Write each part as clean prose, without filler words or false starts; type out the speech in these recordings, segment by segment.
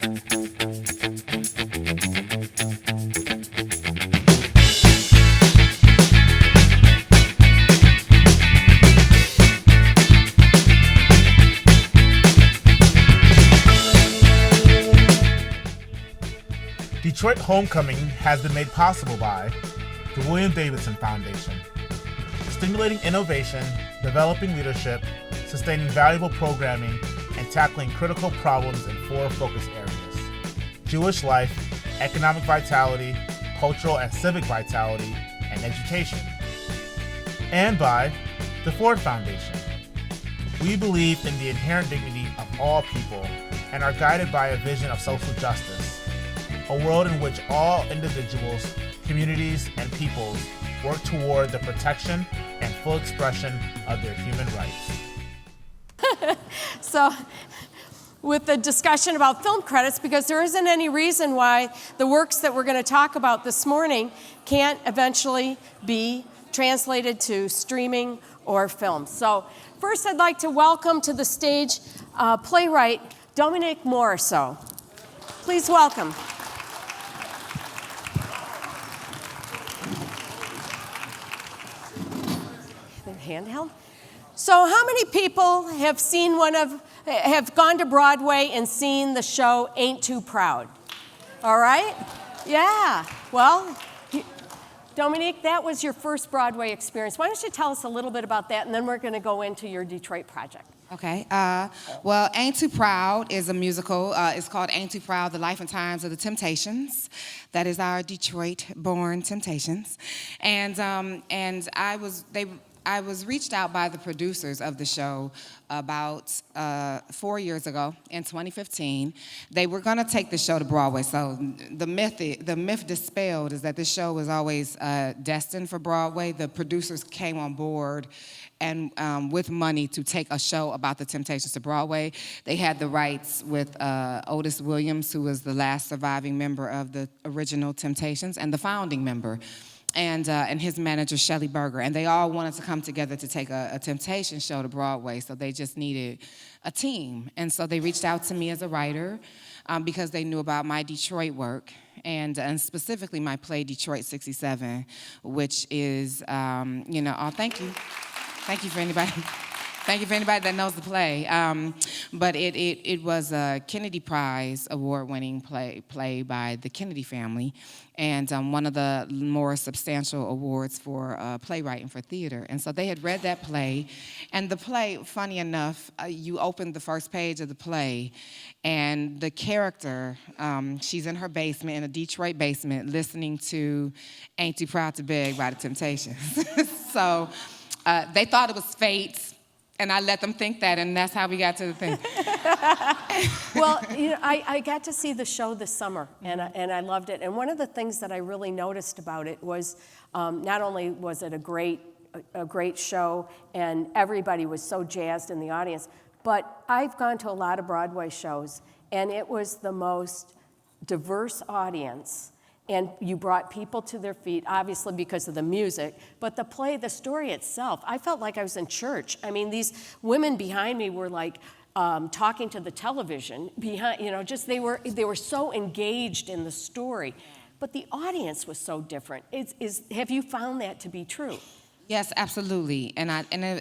Detroit Homecoming has been made possible by the William Davidson Foundation, stimulating innovation, developing leadership, sustaining valuable programming, and tackling critical problems in 4 focus areas: Jewish life, economic vitality, cultural and civic vitality, and education. And by the Ford Foundation. We believe in the inherent dignity of all people and are guided by a vision of social justice, a world in which all individuals, communities, and peoples work toward the protection and full expression of their human rights. So, with the discussion about film credits, because there isn't any reason why the works that we're going to talk about this morning can't eventually be translated to streaming or film. So, first I'd like to welcome to the stage playwright Dominique Morriseau. Please welcome. Handheld. So how many people have gone to Broadway and seen the show Ain't Too Proud? All right? Yeah. Well, Dominique, that was your first Broadway experience. Why don't you tell us a little bit about that, and then we're going to go into your Detroit project. Okay. Well, Ain't Too Proud is a musical. It's called Ain't Too Proud, The Life and Times of the Temptations. That is our Detroit-born Temptations. And I was reached out by the producers of the show about 4 years ago in 2015. They were going to take the show to Broadway. So the myth dispelled is that this show was always destined for Broadway. The producers came on board and with money to take a show about the Temptations to Broadway. They had the rights with Otis Williams, who was the last surviving member of the original Temptations and the founding member. And his manager, Shelley Berger. And they all wanted to come together to take a Temptation show to Broadway, so they just needed a team. And so they reached out to me as a writer because they knew about my Detroit work, and specifically my play Detroit 67, which is, thank you. Thank you for anybody. Thank you for anybody that knows the play. But it was a Kennedy Prize award-winning play by the Kennedy family, and one of the more substantial awards for playwright and for theater. And so they had read that play, and the play, funny enough, you opened the first page of the play, and the character, she's in her basement, in a Detroit basement, listening to Ain't Too Proud to Beg by the Temptations. So they thought it was fate. And I let them think that, and that's how we got to the thing. Well, I got to see the show this summer, and I loved it. And one of the things that I really noticed about it was not only was it a great show, and everybody was so jazzed in the audience, but I've gone to a lot of Broadway shows, and it was the most diverse audience. And you brought people to their feet, obviously because of the music, but the play, the story itself, I felt like I was in church. I mean, these women behind me were like talking to the television behind, they were so engaged in the story. But the audience was so different. Have you found that to be true? Yes, absolutely, and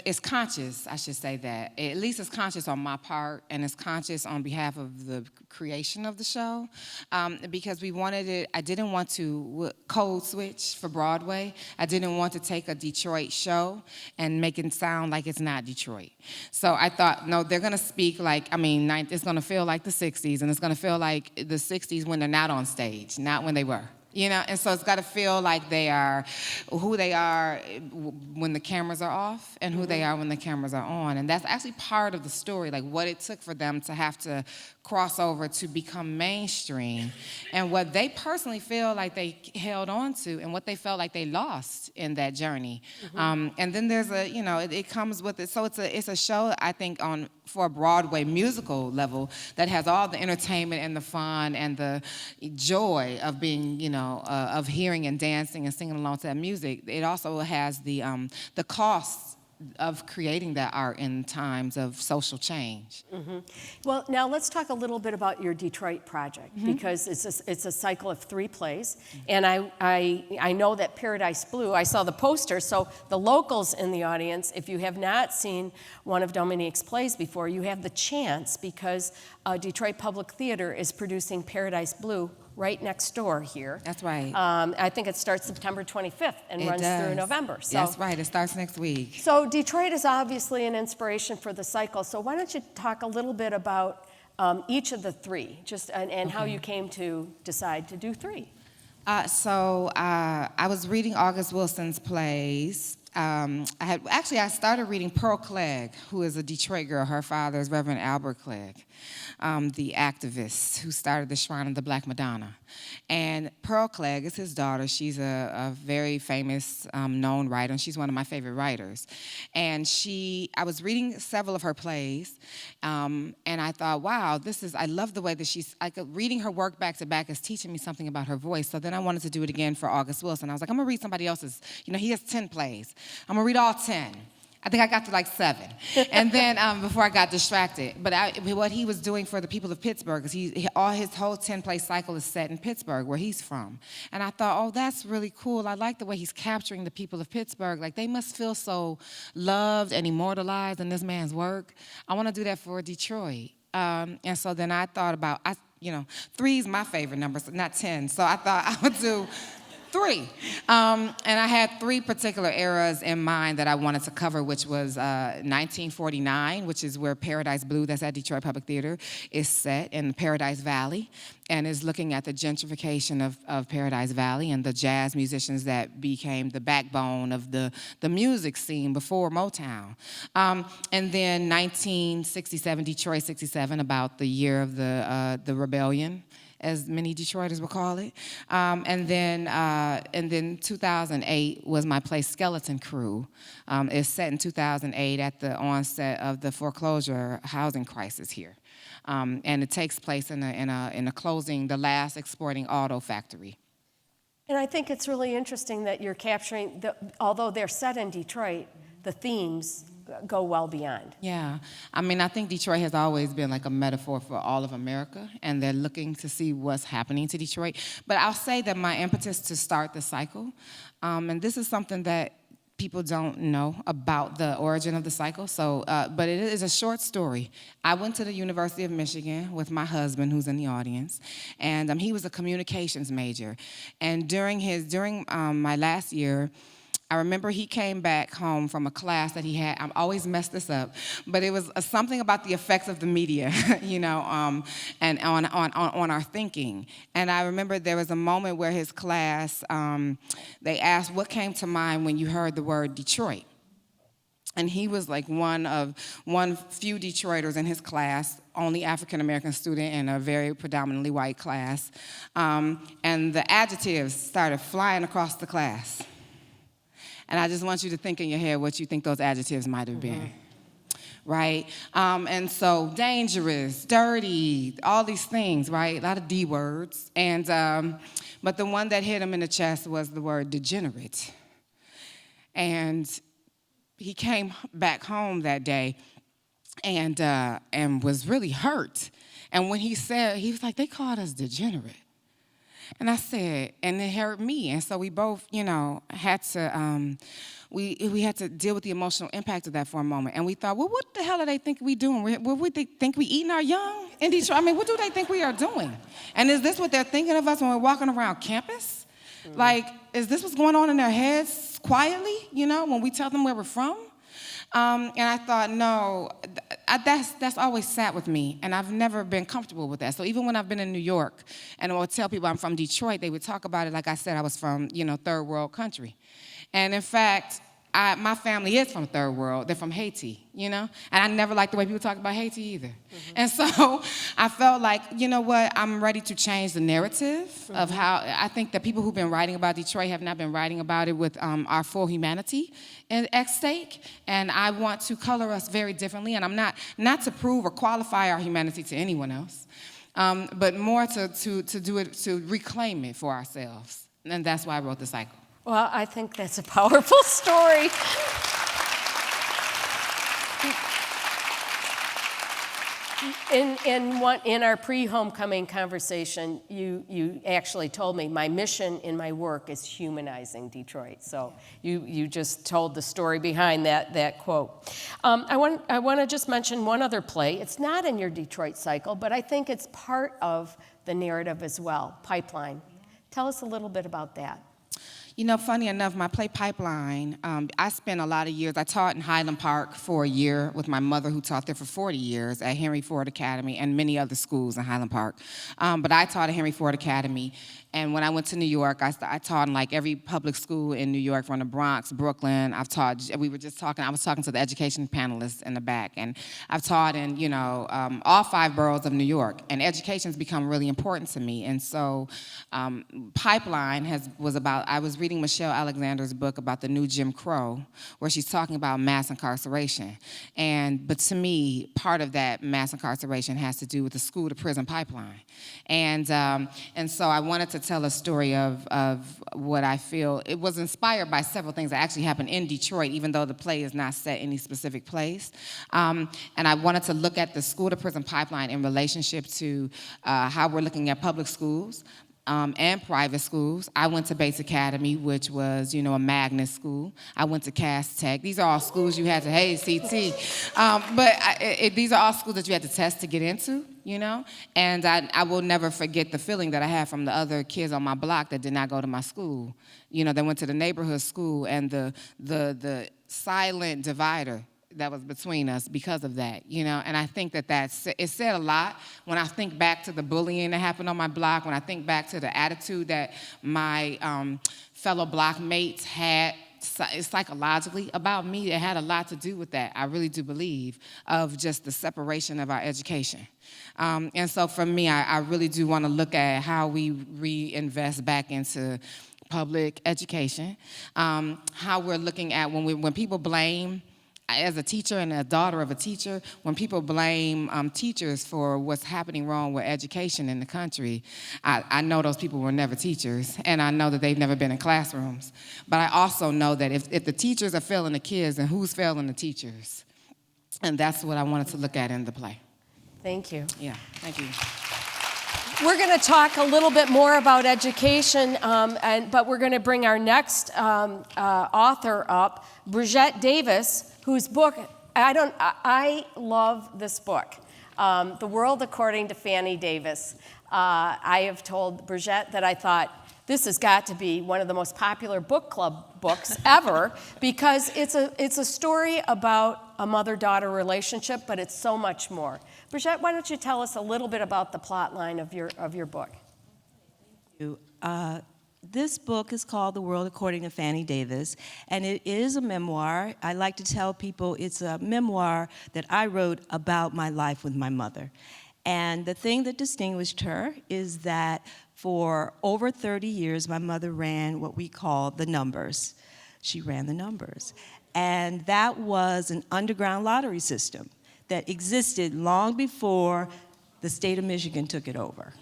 it's conscious. I should say that. At least it's conscious on my part, and it's conscious on behalf of the creation of the show, because we wanted it. I didn't want to code switch for Broadway. I didn't want to take a Detroit show and make it sound like it's not Detroit. So I thought, no, they're gonna speak like, it's gonna feel like the '60s, and it's gonna feel like the '60s when they're not on stage, not when they were. And so it's got to feel like they are who they are when the cameras are off and who they are when the cameras are on. And that's actually part of the story, like what it took for them to have to cross over to become mainstream, and what they personally feel like they held on to and what they felt like they lost in that journey. And then there's it comes with it. So it's a show, I think, for a Broadway musical level that has all the entertainment and the fun and the joy of being, of hearing and dancing and singing along to that music. It also has the costs creating that art in times of social change. Well, now let's talk a little bit about your Detroit project, because it's a cycle of 3 plays, and I know that Paradise Blue, I saw the poster, so the locals in the audience, if you have not seen one of Dominique's plays before, you have the chance, because Detroit Public Theater is producing Paradise Blue right next door here. That's right. I think it starts September 25th and runs through November. So, that's right, it starts next week. So Detroit is obviously an inspiration for the cycle. So why don't you talk a little bit about each of the 3, and how you came to decide to do 3? I was reading August Wilson's plays. I started reading Pearl Clegg, who is a Detroit girl. Her father is Reverend Albert Clegg, the activist who started the Shrine of the Black Madonna. And Pearl Clegg is his daughter. She's a very famous, known writer, and she's one of my favorite writers. And I was reading several of her plays, and I thought, wow, I love the way that reading her work back to back is teaching me something about her voice. So then I wanted to do it again for August Wilson. I was like, I'm gonna read somebody else's, he has 10 plays. I'm gonna read all 10. I think I got to like 7. And then before I got distracted. But what he was doing for the people of Pittsburgh is his whole 10-play cycle is set in Pittsburgh, where he's from. And I thought, oh, that's really cool. I like the way he's capturing the people of Pittsburgh. Like, they must feel so loved and immortalized in this man's work. I want to do that for Detroit. And so then I thought about, 3 is my favorite number, so not 10. So I thought I would do 3. And I had 3 particular eras in mind that I wanted to cover, which was 1949, which is where Paradise Blue, that's at Detroit Public Theater, is set in Paradise Valley, and is looking at the gentrification of Paradise Valley and the jazz musicians that became the backbone of the music scene before Motown. And then 1967, Detroit 67, about the year of the rebellion, as many Detroiters will call it. And then 2008 was my play Skeleton Crew. It's set in 2008 at the onset of the foreclosure housing crisis here. And it takes place in a closing, the last exporting auto factory. And I think it's really interesting that you're capturing, although they're set in Detroit, the themes go well beyond. Yeah. I think Detroit has always been like a metaphor for all of America, and they're looking to see what's happening to Detroit. But I'll say that my impetus to start the cycle, and this is something that people don't know about the origin of the cycle, but it is a short story. I went to the University of Michigan with my husband, who's in the audience, and he was a communications major. And during my last year, I remember he came back home from a class that he had. I always mess this up, but it was something about the effects of the media, and on our thinking. And I remember there was a moment where his class, they asked, what came to mind when you heard the word Detroit? And he was like one few Detroiters in his class, only African-American student in a very predominantly white class. And the adjectives started flying across the class. And I just want you to think in your head what you think those adjectives might have been, right? And so dangerous, dirty, all these things, right? A lot of D words. And but the one that hit him in the chest was the word degenerate. And he came back home that day and was really hurt. And when he was like, they called us degenerate. And I said, and it hurt me. And so we both, had to, we had to deal with the emotional impact of that for a moment. And we thought, well, what the hell do they think we doing? What would they think we eating our young in Detroit? What do they think we are doing? And is this what they're thinking of us when we're walking around campus? Mm-hmm. Like, is this what's going on in their heads quietly, when we tell them where we're from? And I thought, no, that's always sat with me, and I've never been comfortable with that. So even when I've been in New York, and I would tell people I'm from Detroit, they would talk about it like I said I was from, third world country. And in fact, my family is from third world. They're from Haiti, And I never liked the way people talk about Haiti either. Mm-hmm. And so I felt like, you know what, I'm ready to change the narrative of how I think that people who've been writing about Detroit have not been writing about it with our full humanity at stake. And I want to color us very differently. And I'm not to prove or qualify our humanity to anyone else, but more to do it, to reclaim it for ourselves. And that's why I wrote The Cycle. Well, I think that's a powerful story. in our pre-homecoming conversation, you actually told me my mission in my work is humanizing Detroit. So you just told the story behind that quote. I want to just mention one other play. It's not in your Detroit cycle, but I think it's part of the narrative as well. Pipeline. Tell us a little bit about that. You know, funny enough, my play Pipeline, I spent a lot of years, I taught in Highland Park for a year with my mother who taught there for 40 years at Henry Ford Academy and many other schools in Highland Park. But I taught at Henry Ford Academy, and when I went to New York, I taught in like every public school in New York, from the Bronx, Brooklyn. I was talking to the education panelists in the back, and I've taught in, you know, all 5 boroughs of New York, and education's become really important to me. And so Pipeline was about, I was reading Michelle Alexander's book about the new Jim Crow, where she's talking about mass incarceration. But to me, part of that mass incarceration has to do with the school to prison pipeline. And so I wanted to tell a story of what I feel. It was inspired by several things that actually happened in Detroit, even though the play is not set in any specific place. And I wanted to look at the school to prison pipeline in relationship to how we're looking at public schools, and private schools. I went to Bates Academy, which was, you know, a magnet school. I went to Cass Tech. These are all schools you had to, hey, CT. These are all schools that you had to test to get into, you know? And I will never forget the feeling that I had from the other kids on my block that did not go to my school. You know, they went to the neighborhood school, and the silent divider that was between us because of that, you know, and I think that it said a lot when I think back to the bullying that happened on my block, when I think back to the attitude that my fellow blockmates had psychologically about me. It had a lot to do with that, I really do believe, of just the separation of our education. And so for me, I really do want to look at how we reinvest back into public education, how we're looking at when people blame, as a teacher and a daughter of a teacher, when people blame teachers for what's happening wrong with education in the country, I know those people were never teachers, and I know that they've never been in classrooms. But I also know that if the teachers are failing the kids, then who's failing the teachers? And that's what I wanted to look at in the play. Thank you. Yeah, thank you. We're going to talk a little bit more about education, but we're going to bring our next author up, Brigette Davis, whose book, I love this book, The World According to Fanny Davis. I have told Brigette that I thought, this has got to be one of the most popular book club books ever, because it's a story about a mother-daughter relationship, but it's so much more. Brigette, why don't you tell us a little bit about the plot line of your book? Thank you. This book is called The World According to Fanny Davis, and it is a memoir. I like to tell people it's a memoir that I wrote about my life with my mother. And the thing that distinguished her is that for over 30 years, my mother ran what we call the numbers. She ran the numbers. And that was an underground lottery system that existed long before the state of Michigan took it over.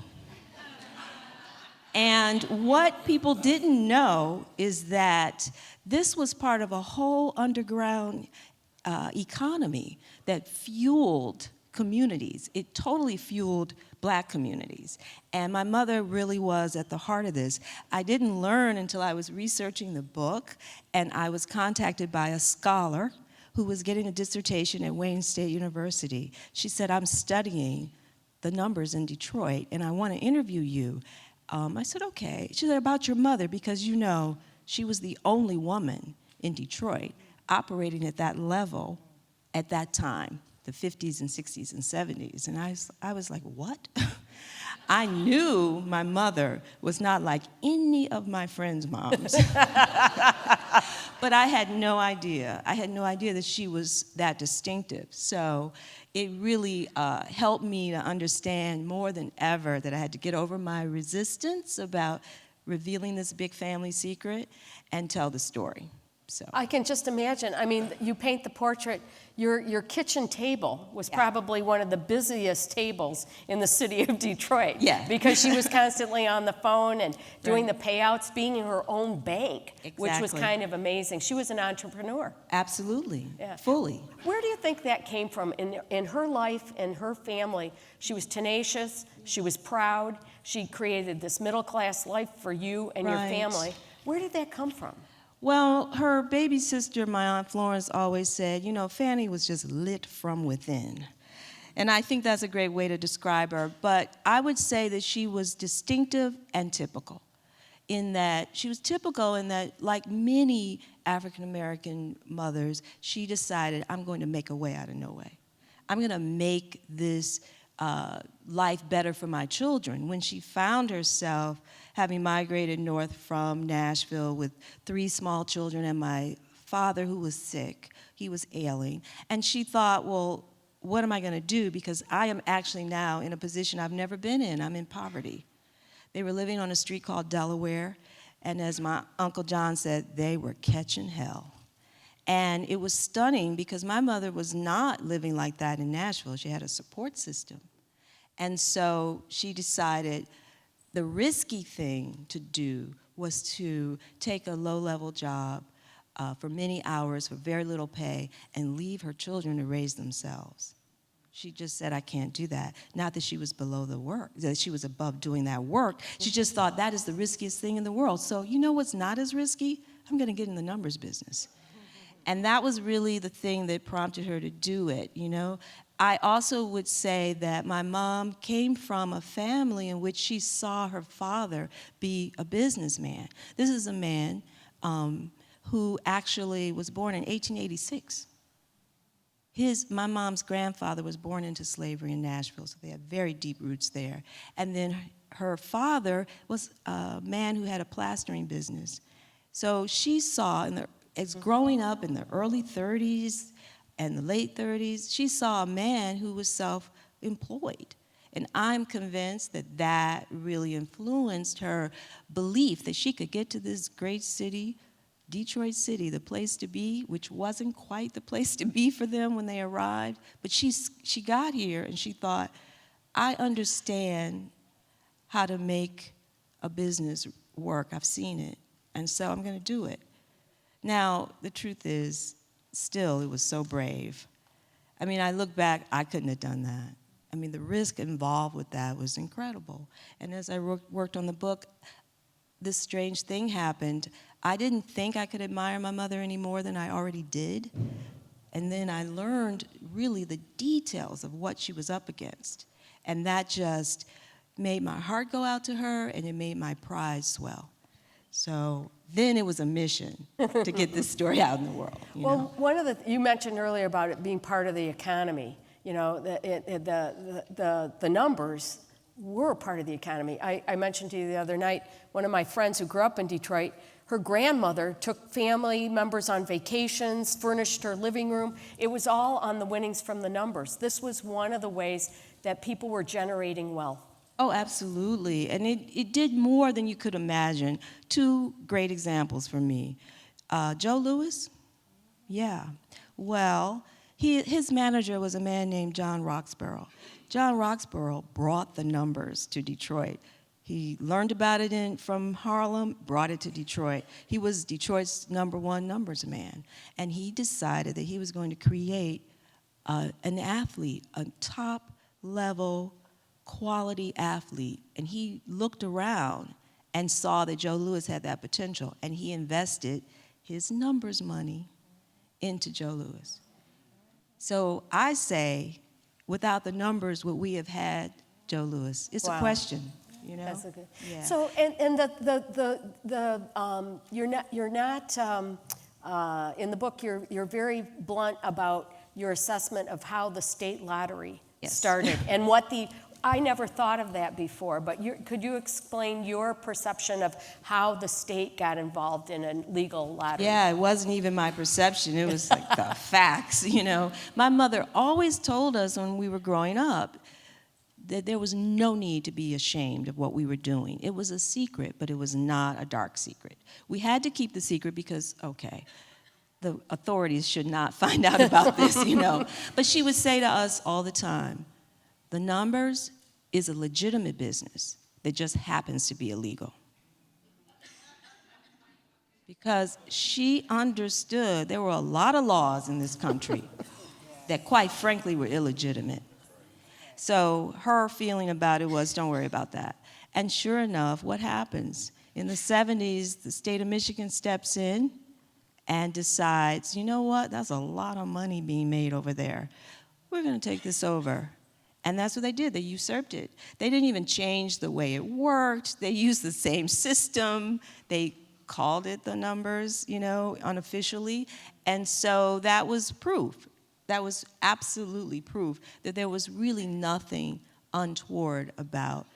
And what people didn't know is that this was part of a whole underground economy that fueled communities. It totally fueled Black communities. And my mother really was at the heart of this. I didn't learn until I was researching the book, and I was contacted by a scholar who was getting a dissertation at Wayne State University. She said, I'm studying the numbers in Detroit, and I want to interview you. I said, okay. She said, about your mother, because you know, she was the only woman in Detroit operating at that level at that time, the 50s and 60s and 70s. And I was like, what? I knew my mother was not like any of my friends' moms. But I had no idea. I had no idea that she was that distinctive. So it really helped me to understand more than ever that I had to get over my resistance about revealing this big family secret and tell the story. So I can just imagine. I mean, you paint the portrait. Your kitchen table was probably one of the busiest tables in the city of Detroit. Yeah. Because she was constantly on the phone and doing the payouts, being in her own bank, which was Exactly. kind of amazing. She was an entrepreneur. absolutely, Yeah. fully. Where do you think that came from in her life and her family? She was tenacious. She was proud. She created this middle-class life for you and your Right. family. Where did that come from? Well, her baby sister, my Aunt Florence, always said, you know, Fanny was just lit from within. And I think that's a great way to describe her. But I would say that she was distinctive and typical in that she was typical in that, like many African American mothers, she decided, I'm going to make a way out of no way. I'm going to make this life better for my children. When she found herself having migrated north from Nashville with 3 small children and my father who was sick, he was ailing, and she thought, well, what am I going to do? Because I am actually now in a position I've never been in. I'm in poverty. They were living on a street called Delaware, and as my Uncle John said, they were catching hell. And it was stunning because my mother was not living like that in Nashville. She had a support system. And so she decided the risky thing to do was to take a low-level job for many hours for very little pay and leave her children to raise themselves. She just said, I can't do that. Not that she was below the work, that she was above doing that work. She just thought that is the riskiest thing in the world. So you know what's not as risky? I'm going to get in the numbers business. And that was really the thing that prompted her to do it, you know. I also would say that my mom came from a family in which she saw her father be a businessman. This is a man who actually was born in 1886. My mom's grandfather was born into slavery in Nashville, so they had very deep roots there. And then her father was a man who had a plastering business. So she saw, as growing up in the early 30s and the late 30s, she saw a man who was self-employed. And I'm convinced that that really influenced her belief that she could get to this great city, Detroit City, the place to be, which wasn't quite the place to be for them when they arrived. But she got here and she thought, I understand how to make a business work. I've seen it. And so I'm going to do it. Now, the truth is, still, it was so brave. I mean, I look back, I couldn't have done that. I mean, the risk involved with that was incredible. And as I worked on the book, this strange thing happened. I didn't think I could admire my mother any more than I already did. And then I learned really the details of what she was up against. And that just made my heart go out to her, and it made my pride swell. So then it was a mission to get this story out in the world. Well, one of you mentioned earlier about it being part of the economy. You know, the numbers were part of the economy. I mentioned to you the other night, one of my friends who grew up in Detroit, her grandmother took family members on vacations, furnished her living room. It was all on the winnings from the numbers. This was one of the ways that people were generating wealth. Oh, absolutely. And it did more than you could imagine. 2 great examples for me. Joe Louis? Yeah. Well, his manager was a man named John Roxborough. John Roxborough brought the numbers to Detroit. He learned about it from Harlem, brought it to Detroit. He was Detroit's #1 numbers man. And he decided that he was going to create an athlete, a top-level quality athlete, and he looked around and saw that Joe Louis had that potential, and he invested his numbers money into Joe Louis. So I say, without the numbers, would we have had Joe Louis? It's a question, you know. That's a good. Yeah. So and you're not in the book. You're very blunt about your assessment of how the state lottery started and what I never thought of that before, but could you explain your perception of how the state got involved in a legal lottery? Yeah, it wasn't even my perception. It was like the facts, you know. My mother always told us when we were growing up that there was no need to be ashamed of what we were doing. It was a secret, but it was not a dark secret. We had to keep the secret because, okay, the authorities should not find out about this, you know. But she would say to us all the time, the numbers is a legitimate business that just happens to be illegal. Because she understood there were a lot of laws in this country that quite frankly were illegitimate. So her feeling about it was, don't worry about that. And sure enough, what happens? In the 70s, the state of Michigan steps in and decides, you know what, that's a lot of money being made over there. We're gonna take this over. And that's what they did, they usurped it. They didn't even change the way it worked. They used the same system. They called it the numbers, you know, unofficially. And so that was proof. That was absolutely proof that there was really nothing untoward about,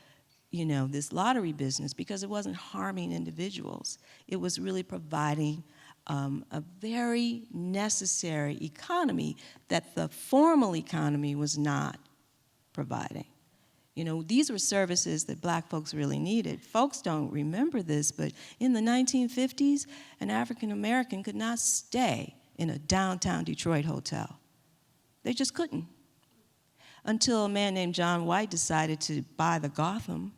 you know, this lottery business, because it wasn't harming individuals. It was really providing a very necessary economy that the formal economy was not providing. You know, these were services that black folks really needed. Folks don't remember this, but in the 1950s, an African American could not stay in a downtown Detroit hotel. They just couldn't. Until a man named John White decided to buy the Gotham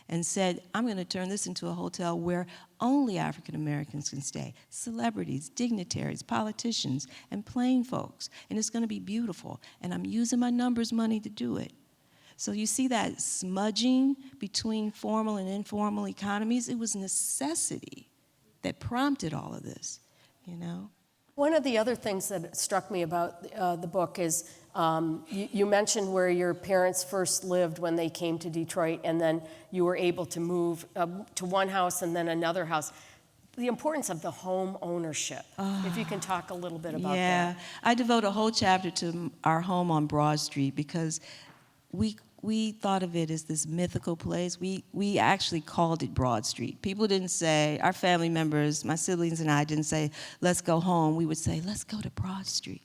and said, I'm gonna turn this into a hotel where only African Americans can stay. Celebrities, dignitaries, politicians, and plain folks. And it's gonna be beautiful. And I'm using my numbers money to do it. So you see that smudging between formal and informal economies? It was necessity that prompted all of this, you know? One of the other things that struck me about the book is you mentioned where your parents first lived when they came to Detroit, and then you were able to move to one house and then another house. The importance of the home ownership, if you can talk a little bit about that. Yeah, I devote a whole chapter to our home on Broad Street because we thought of it as this mythical place. We actually called it Broad Street. People didn't say, our family members, my siblings and I didn't say, let's go home. We would say, let's go to Broad Street.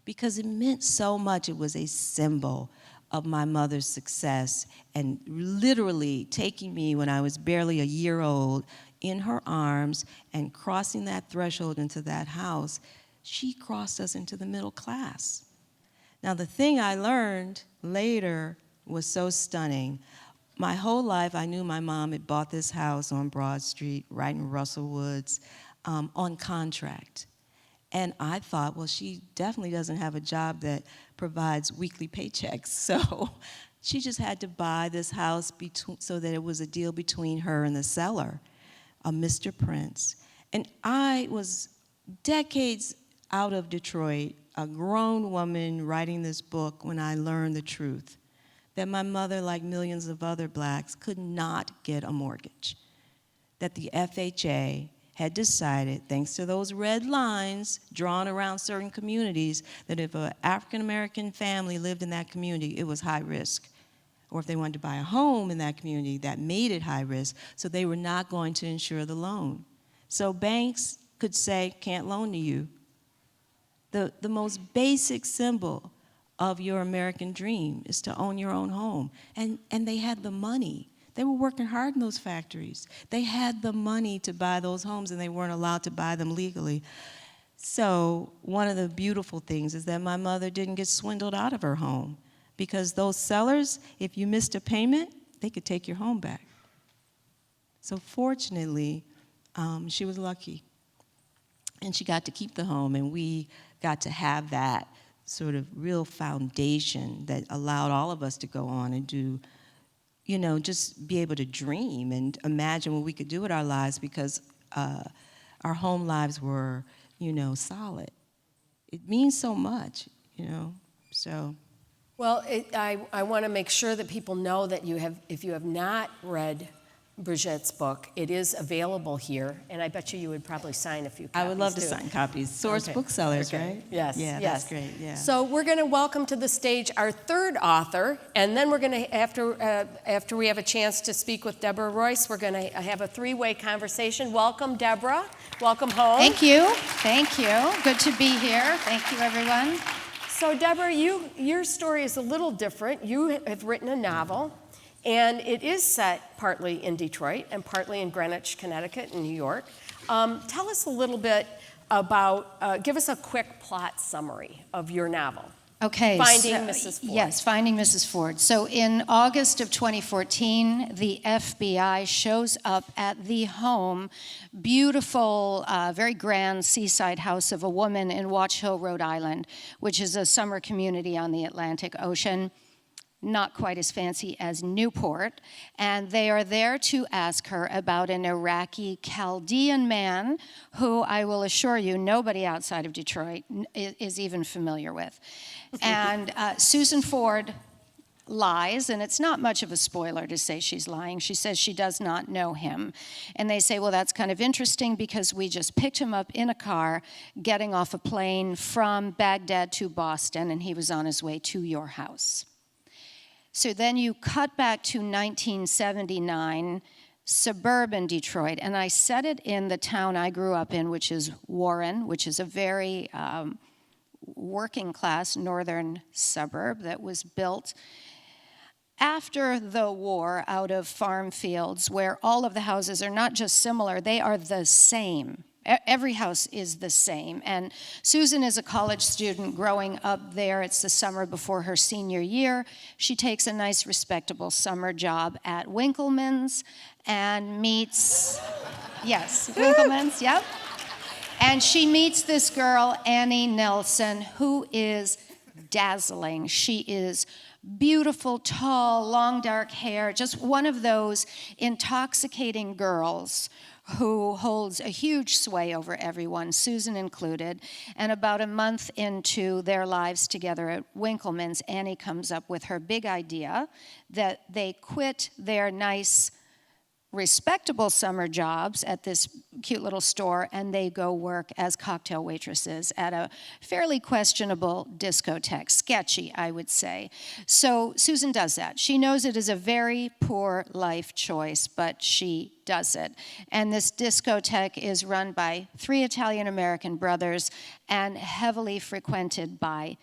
Because it meant so much. It was a symbol of my mother's success and literally taking me when I was barely a year old in her arms and crossing that threshold into that house. She crossed us into the middle class. Now, the thing I learned later was so stunning. My whole life, I knew my mom had bought this house on Broad Street, right in Russell Woods, on contract. And I thought, well, she definitely doesn't have a job that provides weekly paychecks. So she just had to buy this house so that it was a deal between her and the seller, Mr. Prince. And I was decades out of Detroit, a grown woman writing this book when I learned the truth, that my mother, like millions of other blacks, could not get a mortgage. That the FHA had decided, thanks to those red lines drawn around certain communities, that if an African-American family lived in that community, it was high risk. Or if they wanted to buy a home in that community, that made it high risk, so they were not going to insure the loan. So banks could say, can't loan to you. The most basic symbol of your American dream is to own your own home. And they had the money. They were working hard in those factories. They had the money to buy those homes, and they weren't allowed to buy them legally. So one of the beautiful things is that my mother didn't get swindled out of her home, because those sellers, if you missed a payment, they could take your home back. So fortunately, she was lucky. And she got to keep the home, and we got to have that sort of real foundation that allowed all of us to go on and do, you know, just be able to dream and imagine what we could do with our lives, because our home lives were, you know, solid. It means so much, you know, so. Well, I want to make sure that people know that if you have not read Bridgette's book, it is available here, and I bet you would probably sign a few copies. I would love to too. sign copies. Source Okay. booksellers, Okay. right? Yes. Yeah, yes. that's great, yeah. So we're going to welcome to the stage our third author, and then we're going to, after we have a chance to speak with Deborah Royce, we're going to have a three-way conversation. Welcome, Deborah. Welcome home. Thank you. Thank you. Good to be here. Thank you, everyone. So, Deborah, your story is a little different. You have written a novel, and it is set partly in Detroit and partly in Greenwich, Connecticut, and New York. Tell us a little bit about, give us a quick plot summary of your novel. Okay. Finding Mrs. Ford. Yes, Finding Mrs. Ford. So in August of 2014, the FBI shows up at the home, beautiful, very grand seaside house of a woman in Watch Hill, Rhode Island, which is a summer community on the Atlantic Ocean. Not quite as fancy as Newport, and they are there to ask her about an Iraqi Chaldean man who I will assure you nobody outside of Detroit is even familiar with. And Susan Ford lies, and it's not much of a spoiler to say she's lying. She says she does not know him. And they say, well, that's kind of interesting because we just picked him up in a car getting off a plane from Baghdad to Boston, and he was on his way to your house. So then you cut back to 1979, suburban Detroit, and I set it in the town I grew up in, which is Warren, which is a very working class northern suburb that was built after the war out of farm fields where all of the houses are not just similar, they are the same. Every house is the same. And Susan is a college student growing up there. It's the summer before her senior year. She takes a nice, respectable summer job at Winkleman's and meets, yes, Winkleman's, yep. And she meets this girl, Annie Nelson, who is dazzling. She is beautiful, tall, long, dark hair, just one of those intoxicating girls who holds a huge sway over everyone, Susan included. And about a month into their lives together at Winkleman's, Annie comes up with her big idea that they quit their nice, respectable summer jobs at this cute little store, and they go work as cocktail waitresses at a fairly questionable discotheque. Sketchy, I would say. So Susan does that. She knows it is a very poor life choice, but she does it. And this discotheque is run by 3 Italian-American brothers and heavily frequented by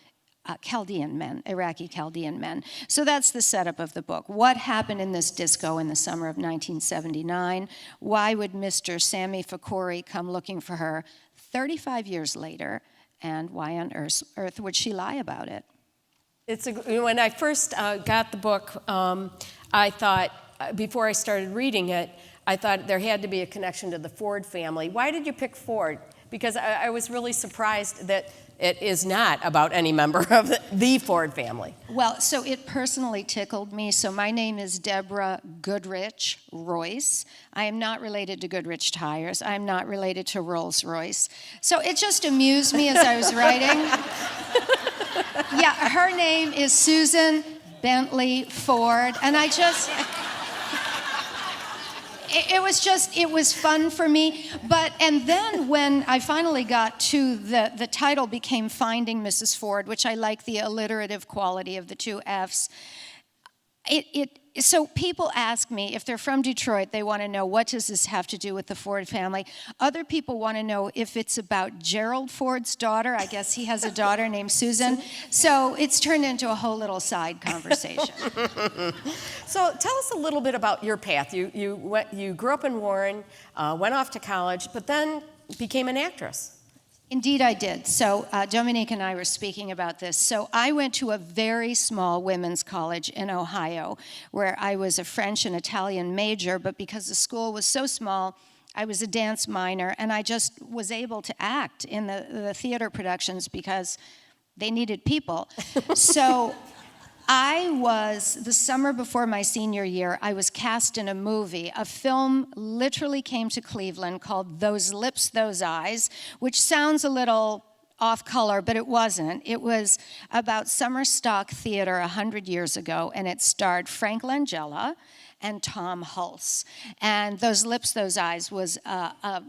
Chaldean men, Iraqi Chaldean men. So that's the setup of the book. What happened in this disco in the summer of 1979? Why would Mr. Sami Fakhouri come looking for her 35 years later? And why on earth would she lie about it? When I first got the book, I thought, before I started reading it, I thought there had to be a connection to the Ford family. Why did you pick Ford? Because I was really surprised that it is not about any member of the Ford family. Well, so it personally tickled me. So my name is Deborah Goodrich Royce. I am not related to Goodrich Tires. I am not related to Rolls-Royce. So it just amused me as I was writing. Yeah, her name is Susan Bentley Ford, and I just... It was fun for me, and then when I finally got to the title became Finding Mrs. Ford, which I like the alliterative quality of the 2 F's. So people ask me, if they're from Detroit, they want to know, what does this have to do with the Ford family? Other people want to know if it's about Gerald Ford's daughter. I guess he has a daughter named Susan. So it's turned into a whole little side conversation. So tell us a little bit about your path. You grew up in Warren, went off to college, but then became an actress. Indeed, I did. So Dominique and I were speaking about this. So I went to a very small women's college in Ohio where I was a French and Italian major, but because the school was so small, I was a dance minor, and I just was able to act in the theater productions because they needed people. So the summer before my senior year, I was cast in a movie. A film literally came to Cleveland called Those Lips, Those Eyes, which sounds a little off color, but it wasn't. It was about summer stock theater 100 years ago, and it starred Frank Langella and Tom Hulse. And Those Lips, Those Eyes was a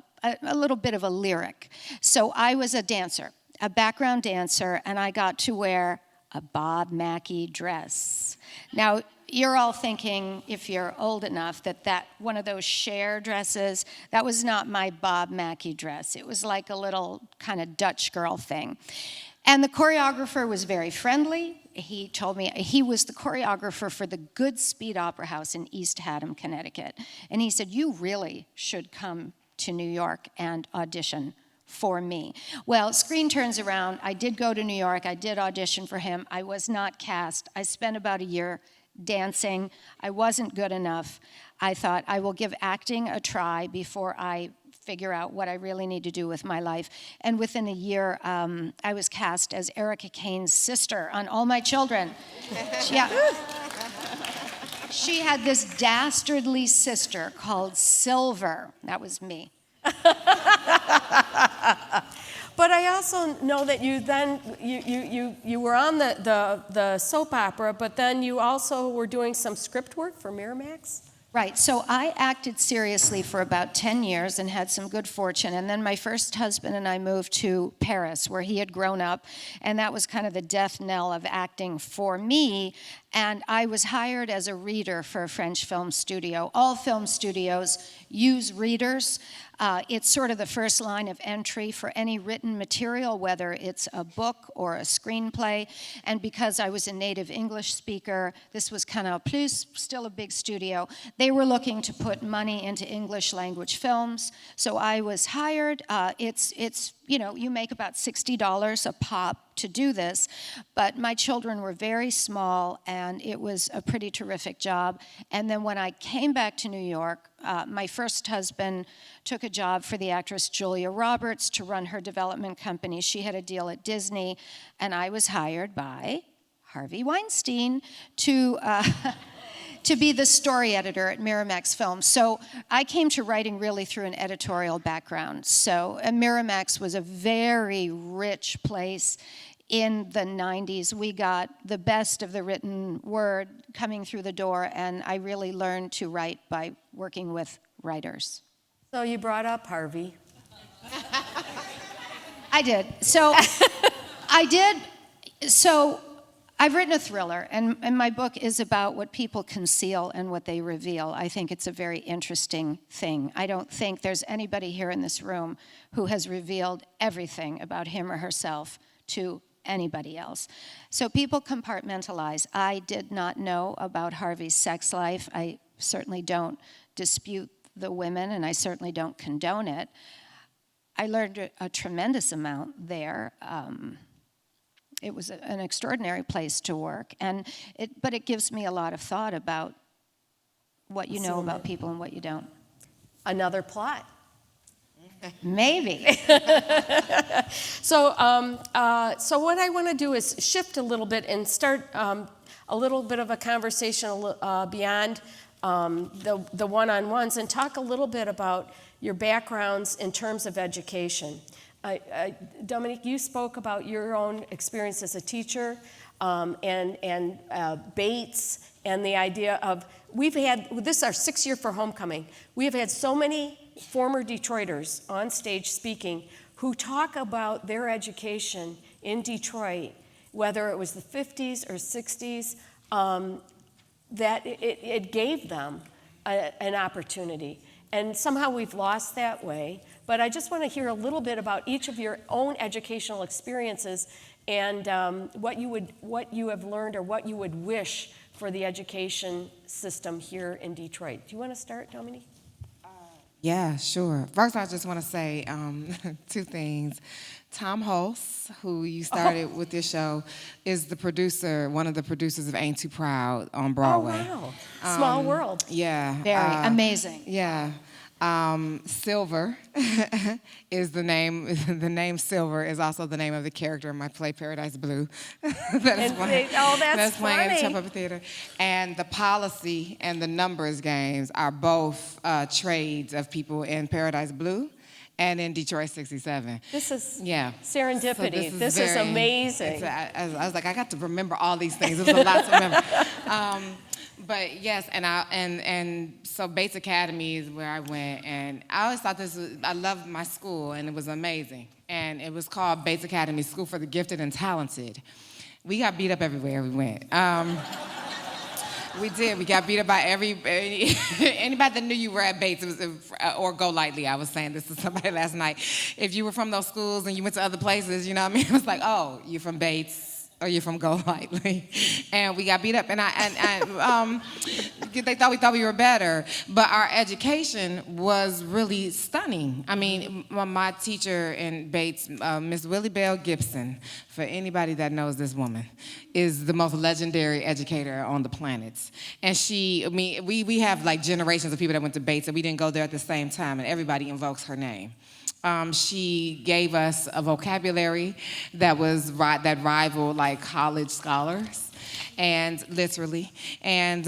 little bit of a lyric. So I was a dancer, a background dancer, and I got to wear a Bob Mackie dress. Now, you're all thinking, if you're old enough, that one of those Cher dresses, that was not my Bob Mackie dress. It was like a little kind of Dutch girl thing. And the choreographer was very friendly. He told me he was the choreographer for the Good Speed Opera House in East Haddam, Connecticut. And he said, you really should come to New York and audition for me. Well, screen turns around. I did go to New York. I did audition for him. I was not cast. I spent about a year dancing. I wasn't good enough. I thought I will give acting a try before I figure out what I really need to do with my life. And within a year, I was cast as Erica Kane's sister on All My Children. Yeah. She had this dastardly sister called Silver. That was me. But I also know that you then, you were on the soap opera, but then you also were doing some script work for Miramax? Right, so I acted seriously for about 10 years and had some good fortune. And then my first husband and I moved to Paris, where he had grown up. And that was kind of the death knell of acting for me. And I was hired as a reader for a French film studio. All film studios use readers. It's sort of the first line of entry for any written material, whether it's a book or a screenplay. And because I was a native English speaker, this was Canal Plus, still a big studio. They were looking to put money into English language films, so I was hired. It's you make about $60 a pop to do this, but my children were very small, and it was a pretty terrific job. And then when I came back to New York, my first husband took a job for the actress Julia Roberts to run her development company. She had a deal at Disney, and I was hired by Harvey Weinstein to be the story editor at Miramax Films. So I came to writing really through an editorial background. So Miramax was a very rich place in the 90s. We got the best of the written word coming through the door, and I really learned to write by working with writers. So you brought up Harvey. I did. So I've written a thriller, and my book is about what people conceal and what they reveal. I think it's a very interesting thing. I don't think there's anybody here in this room who has revealed everything about him or herself to anybody else. So people compartmentalize. I did not know about Harvey's sex life. I certainly don't dispute the women, and I certainly don't condone it. I learned a tremendous amount there. It was an extraordinary place to work, but it gives me a lot of thought about what you know about people and what you don't. Another plot. Maybe. So what I want to do is shift a little bit and start a little bit of a conversation beyond the one-on-ones, and talk a little bit about your backgrounds in terms of education. Dominique, you spoke about your own experience as a teacher, and Bates, and the idea of, this is our 6th year for homecoming. We have had so many former Detroiters on stage speaking who talk about their education in Detroit, whether it was the 50s or 60s, that it gave them an opportunity. And somehow we've lost that way. But I just want to hear a little bit about each of your own educational experiences, and what you have learned, or what you would wish for the education system here in Detroit. Do you want to start, Dominique? Yeah, sure. First, I just want to say 2 things. Tom Hulse, who you started with this show, is the producer, one of the producers of Ain't Too Proud on Broadway. Oh, wow. Small world. Yeah. Very amazing. Yeah. Silver is the name. The name Silver is also the name of the character in my play Paradise Blue. That's playing at Chop Up Theater. And the policy and the numbers games are both trades of people in Paradise Blue and in Detroit 67. This is So serendipity. This is amazing. I was like, I got to remember all these things. It was a lot to remember. But yes, and so Bates Academy is where I went, and I always thought I loved my school, and it was amazing. And it was called Bates Academy School for the Gifted and Talented. We got beat up everywhere we went. We did. We got beat up by anybody that knew you were at Bates, or Go Lightly. I was saying this to somebody last night. If you were from those schools and you went to other places, you know what I mean? It was like, oh, you're from Bates. or you're from Golightly. And we got beat up. And they thought we were better. But our education was really stunning. I mean, my teacher in Bates, Miss Willie Bell Gibson, for anybody that knows this woman, is the most legendary educator on the planet. And we have like generations of people that went to Bates, and we didn't go there at the same time, and everybody invokes her name. She gave us a vocabulary that rivaled like college scholars, and literally, and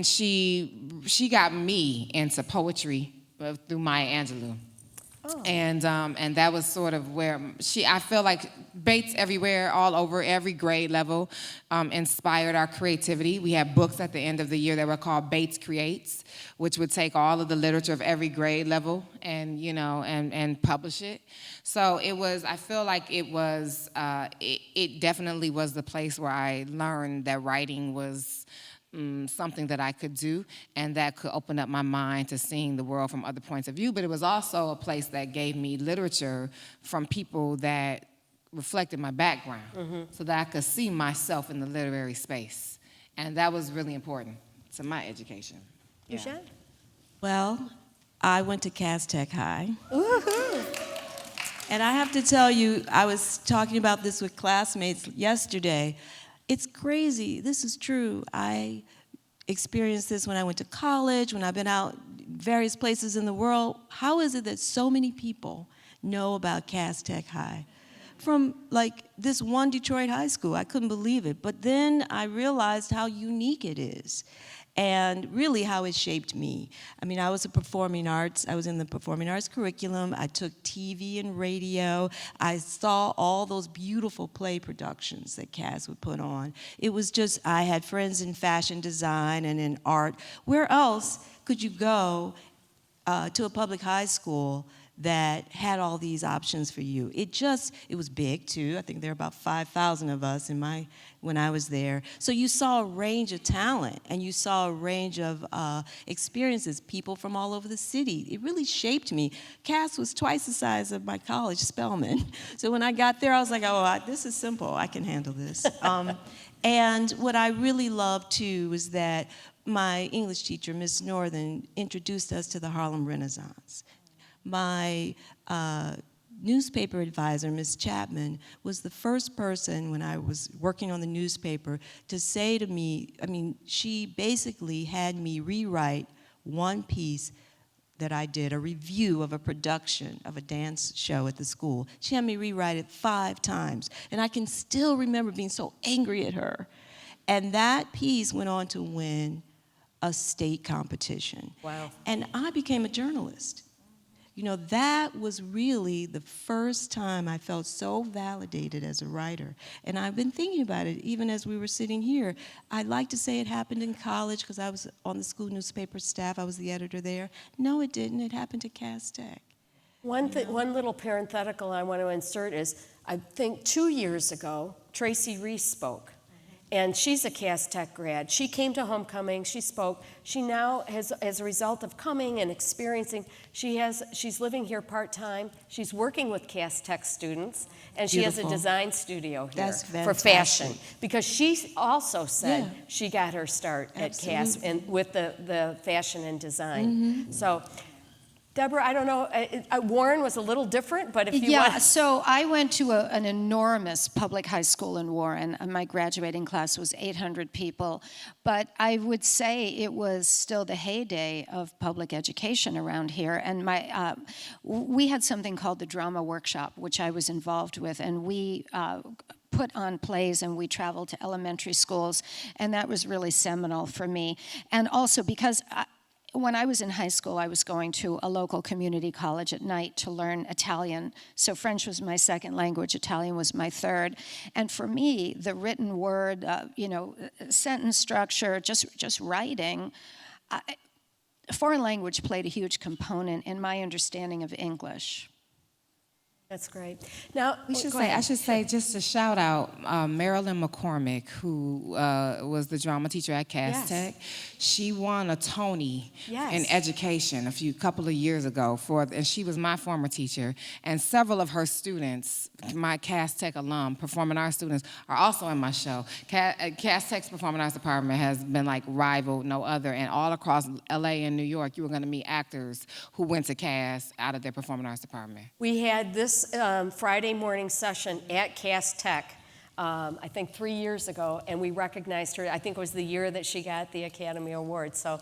she got me into poetry through Maya Angelou. Oh. And that was sort of where I feel like Bates everywhere, all over, every grade level, inspired our creativity. We had books at the end of the year that were called Bates Creates, which would take all of the literature of every grade level and, and publish it. So I feel like it definitely was the place where I learned that writing was something that I could do and that could open up my mind to seeing the world from other points of view. But it was also a place that gave me literature from people that reflected my background, so that I could see myself in the literary space. And that was really important to my education. Yeah. Well, I went to Cass Tech High. And I have to tell you, I was talking about this with classmates yesterday. It's crazy. This is true. I experienced this when I went to college, when I've been out various places in the world. How is it that so many people know about Cass Tech High? From like this one Detroit high school, I couldn't believe it. But then I realized how unique it is and really how it shaped me. I mean, I was in the performing arts curriculum. I took TV and radio. I saw all those beautiful play productions that Cass would put on. It was just, I had friends in fashion design and in art. Where else could you go to a public high school that had all these options for you? It was big too. I think there were about 5,000 of us when I was there. So you saw a range of talent and you saw a range of experiences, people from all over the city. It really shaped me. Cass was twice the size of my college, Spelman. So when I got there, I was like, this is simple. I can handle this. And what I really loved too was that my English teacher, Miss Northern, introduced us to the Harlem Renaissance. My newspaper advisor, Ms. Chapman, was the first person when I was working on the newspaper to say to me, she basically had me rewrite one piece that I did, a review of a production of a dance show at the school. She had me rewrite it 5 times. And I can still remember being so angry at her. And that piece went on to win a state competition. Wow. And I became a journalist. That was really the first time I felt so validated as a writer. And I've been thinking about it, even as we were sitting here. I'd like to say it happened in college because I was on the school newspaper staff. I was the editor there. No, it didn't. It happened to Cass Tech. One little parenthetical I want to insert is, I think 2 years ago, Tracy Reese spoke. And she's a Cass Tech grad. She came to homecoming, she spoke. She now has, as a result of coming and experiencing, she's living here part-time. She's working with Cass Tech students, and she has a design studio here for fashion. Because she also said she got her start at Cass and with the fashion and design. So, Deborah, I don't know, Warren was a little different, but if you want... So I went to an enormous public high school in Warren. My graduating class was 800 people, but I would say it was still the heyday of public education around here. And we had something called the Drama Workshop, which I was involved with, and we put on plays and we traveled to elementary schools, and that was really seminal for me. And also because when I was in high school, I was going to a local community college at night to learn Italian. So French was my second language, Italian was my third. And for me, the written word, sentence structure, just writing, foreign language played a huge component in my understanding of English. That's great. Now, I should go ahead. say, just to shout out Marilyn McCormick, who was the drama teacher at Cass Yes. Tech. She won a Tony Yes. in education couple of years ago and she was my former teacher. And several of her students, my Cass Tech alum, performing arts students, are also in my show. Cass Tech's performing arts department has been like rivaled no other, and all across LA and New York, you were going to meet actors who went to Cass out of their performing arts department. We had this Friday morning session at Cass Tech, I think 3 years ago, and we recognized her. I think it was the year that she got the Academy Award. So,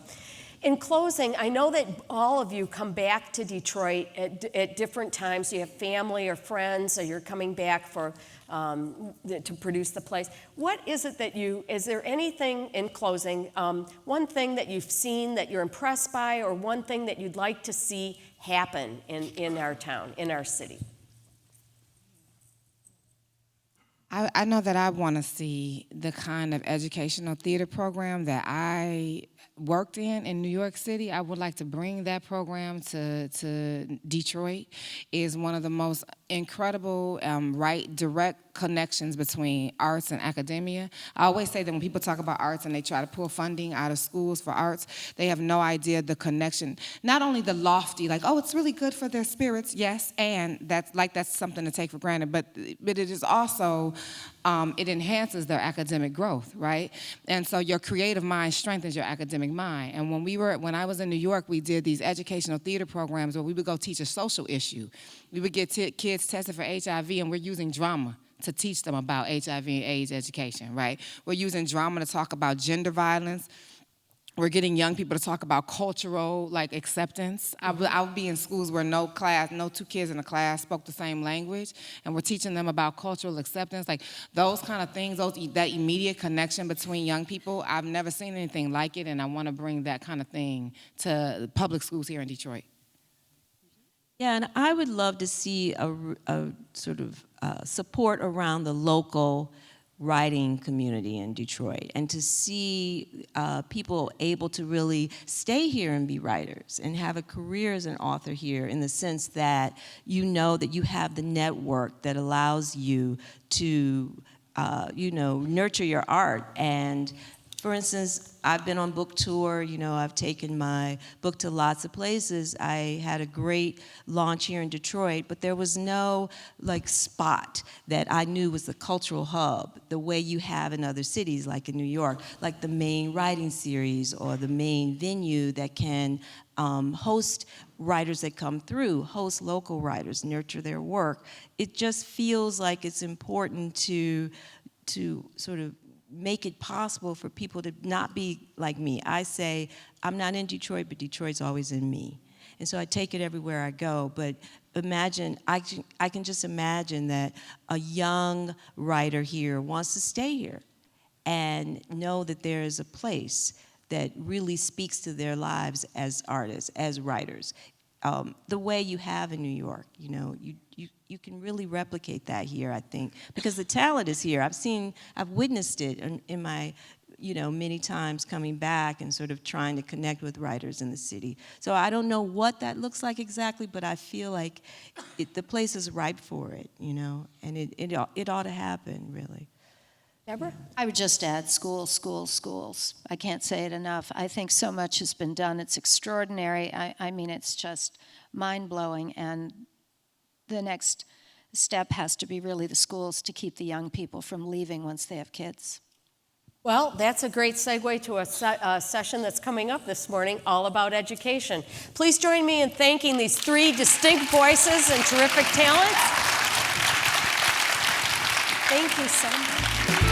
in closing, I know that all of you come back to Detroit at different times. You have family or friends, or you're coming back for to produce the plays. What is it that is there anything in closing, one thing that you've seen that you're impressed by, or one thing that you'd like to see happen in our town, in our city? I know that I want to see the kind of educational theater program that I worked in New York City. I would like to bring that program to Detroit. Is one of the most incredible direct connections between arts and academia. I always say that when people talk about arts and they try to pull funding out of schools for arts, they have no idea the connection. Not only the lofty, like, oh, it's really good for their spirits, yes, and that's something to take for granted, but it is also, it enhances their academic growth, right? And so your creative mind strengthens your academic mind. And when I was in New York, we did these educational theater programs where we would go teach a social issue. We would get kids tested for HIV, and we're using drama to teach them about HIV and AIDS education, right? We're using drama to talk about gender violence. We're getting young people to talk about cultural, acceptance. I would be in schools where no two kids in a class spoke the same language, and we're teaching them about cultural acceptance. Like those kind of things, that immediate connection between young people, I've never seen anything like it, and I want to bring that kind of thing to public schools here in Detroit. Yeah, and I would love to see a sort of support around the local writing community in Detroit, and to see people able to really stay here and be writers and have a career as an author here, in the sense that you know that you have the network that allows you to nurture your art. And for instance, I've been on book tour, I've taken my book to lots of places. I had a great launch here in Detroit, but there was no spot that I knew was the cultural hub, the way you have in other cities, like in New York, like the main writing series or the main venue that can host writers that come through, host local writers, nurture their work. It just feels like it's important to sort of make it possible for people to not be like me. I say, I'm not in Detroit, but Detroit's always in me. And so I take it everywhere I go. But imagine, I can just imagine that a young writer here wants to stay here and know that there is a place that really speaks to their lives as artists, as writers. The way you have in New York, you can really replicate that here, I think, because the talent is here. I've witnessed it in my, many times coming back and sort of trying to connect with writers in the city. So I don't know what that looks like exactly, but I feel like the place is ripe for it, and it ought to happen, really. Deborah? I would just add schools, schools, schools. I can't say it enough. I think so much has been done. It's extraordinary. I mean, it's just mind-blowing, and the next step has to be really the schools to keep the young people from leaving once they have kids. Well, that's a great segue to a session that's coming up this morning, all about education. Please join me in thanking these three distinct voices and terrific talents. Thank you so much.